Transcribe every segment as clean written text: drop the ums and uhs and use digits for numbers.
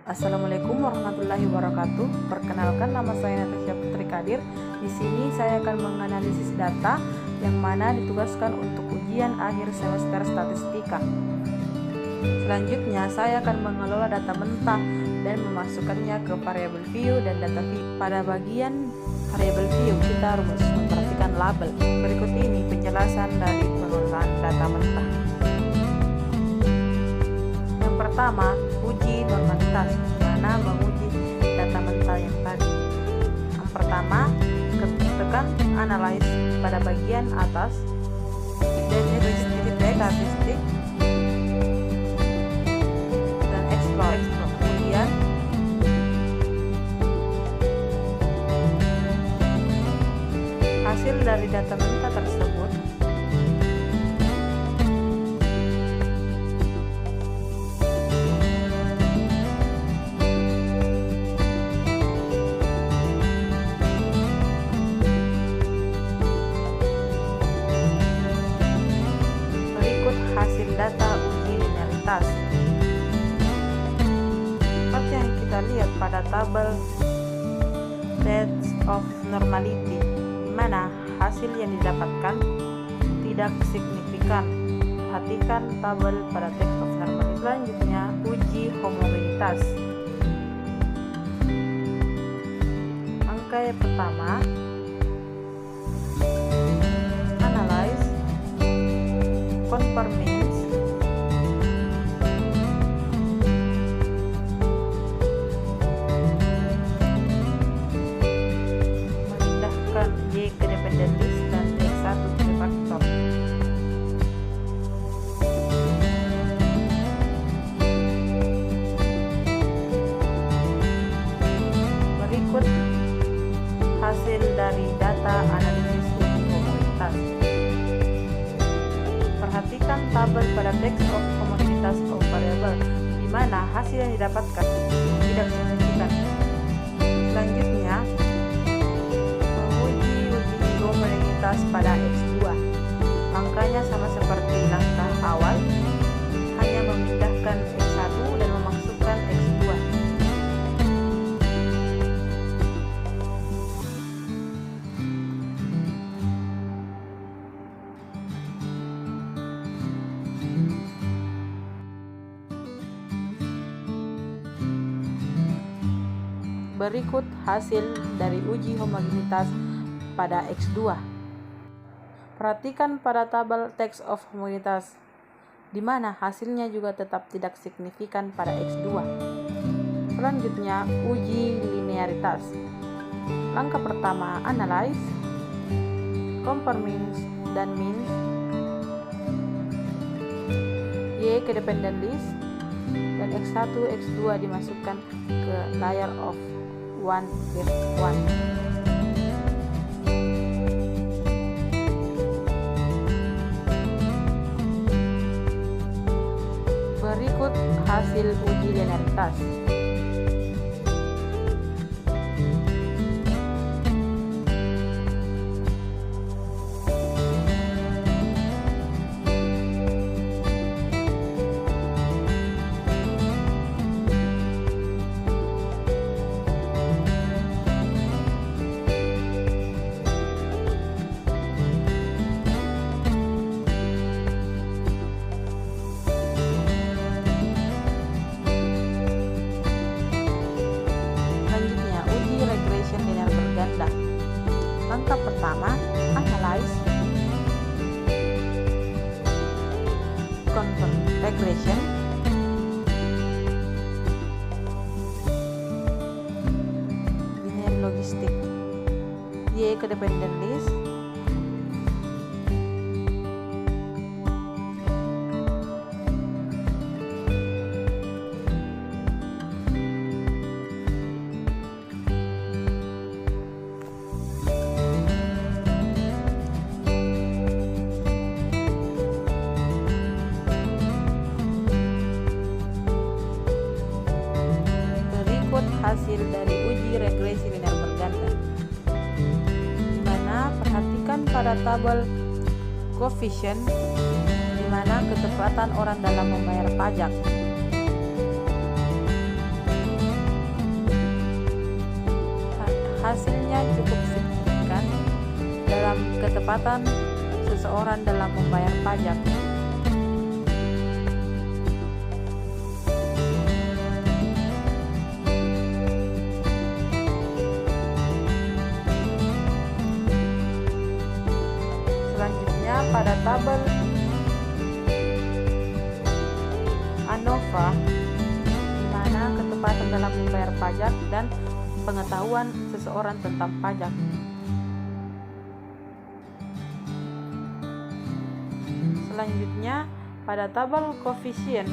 Assalamualaikum warahmatullahi wabarakatuh. Perkenalkan, nama saya Natasha Putri Kadir. Di sini saya akan menganalisis data yang mana ditugaskan untuk ujian akhir semester statistika. Selanjutnya, saya akan mengelola data mentah dan memasukkannya ke variabel view dan data view. Pada bagian variabel view, kita harus memperhatikan label. Berikut ini penjelasan dari pengelolaan data mentah. Yang pertama, uji normalitas, mana menguji data mentah yang tadi. Yang pertama, tekan analyze pada bagian atas, statistik, dan explore. Kemudian hasil dari data mentah tersebut hasil data uji linearitas. Seperti yang kita lihat pada tabel Text of Normality, di mana hasil yang didapatkan tidak signifikan. Perhatikan tabel pada Text of Normality. Selanjutnya, uji homogenitas. Angka yang pertama, analyze, confirm means, memindahkan Y ke dependent list dan X1 ke faktor. Berikut hasil dari data analisis uji homogenitas. Perhatikan tabel pada text of homogenitas of variable, di mana hasil yang didapatkan tidak signifikan. Selanjutnya, menguji homogenitas pada X2. Langkahnya sama seperti langkah awal, hanya memindahkan X1 dan memasukkan X2. Berikut hasil dari uji homogenitas pada X2. Perhatikan pada tabel text of homogenitas, di mana hasilnya juga tetap tidak signifikan pada X2. Selanjutnya, uji linearitas. Langkah pertama, analyze, compare means dan means, Y ke dependent list, dan X1, X2 dimasukkan ke layer of 1 with 1. Berikut hasil uji linearitas. Langkah pertama, analyze, confirm regression, linear logistic, Y ke dependent list, hasil dari uji regresi linear berganda, di mana perhatikan pada tabel coefficient, di mana ketepatan orang dalam membayar pajak. hasilnya cukup signifikan dalam ketepatan seseorang dalam membayar pajak. Selanjutnya pada tabel ANOVA, di mana ketepatan dalam membayar pajak dan pengetahuan seseorang tentang pajak. Selanjutnya pada tabel koefisien,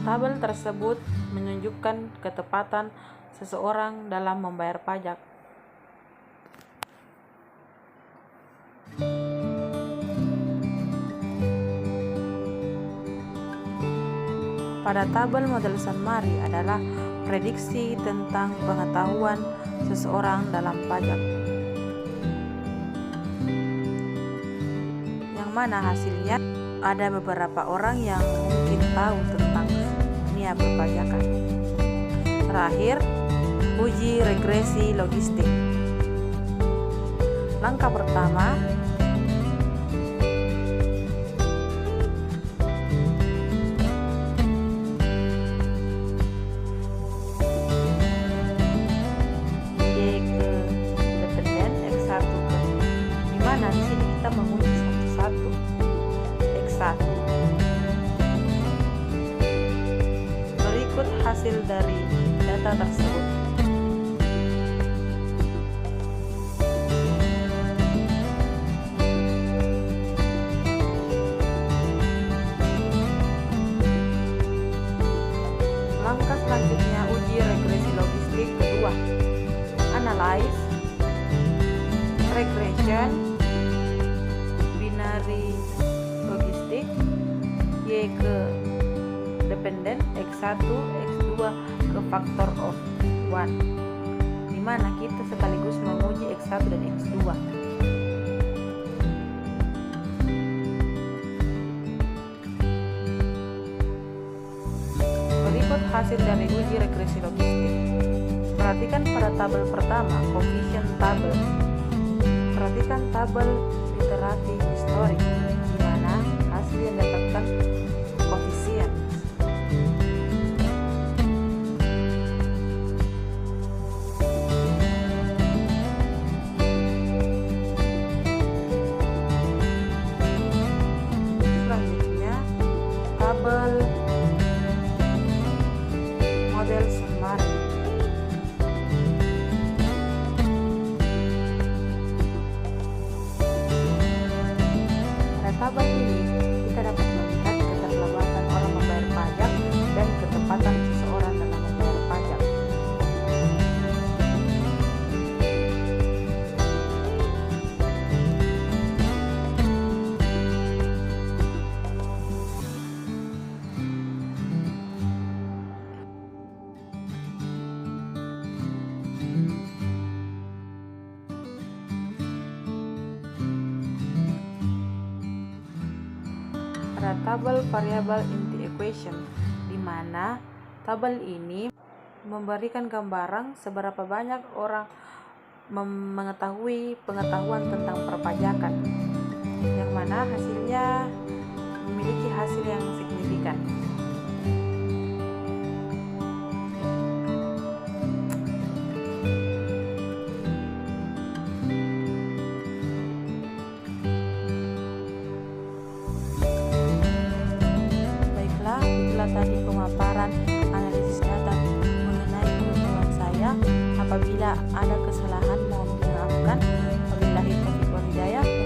tabel tersebut menunjukkan ketepatan seseorang dalam membayar pajak. Pada tabel model summary adalah prediksi tentang pengetahuan seseorang dalam pajak, yang mana hasilnya ada beberapa orang yang mungkin tahu tentang dunia perpajakan. Terakhir, uji regresi logistik. Langkah pertama, di sini kita menguji satu-satu X1. Berikut hasil dari data tersebut. Langkah selanjutnya uji regresi logistik kedua. Analyze, regression, logistik, Y ke dependen, X1, X2 ke factor of 1, di mana kita sekaligus menguji X1 dan X2. Berikut hasil dari uji regresi logistik. Perhatikan pada tabel pertama, coefficient tabel. Perhatikan tabel literatif historik, di mana hasil yang didapatkan koefisien. Selanjutnya, tabel model summary. Tabel ini kita dapat melihat keterlambatan orang membayar pajak dan ketepatan seseorang dalam membayar pajak. Pada tabel variabel inti equation, di mana tabel ini memberikan gambaran seberapa banyak orang mengetahui pengetahuan tentang perpajakan, yang mana hasilnya memiliki hasil yang signifikan. Tadi pemaparan analisis data mengenai pengetahuan saya. Apabila ada kesalahan mohon dimaafkan. Wabillahi taufiq wal hidayah.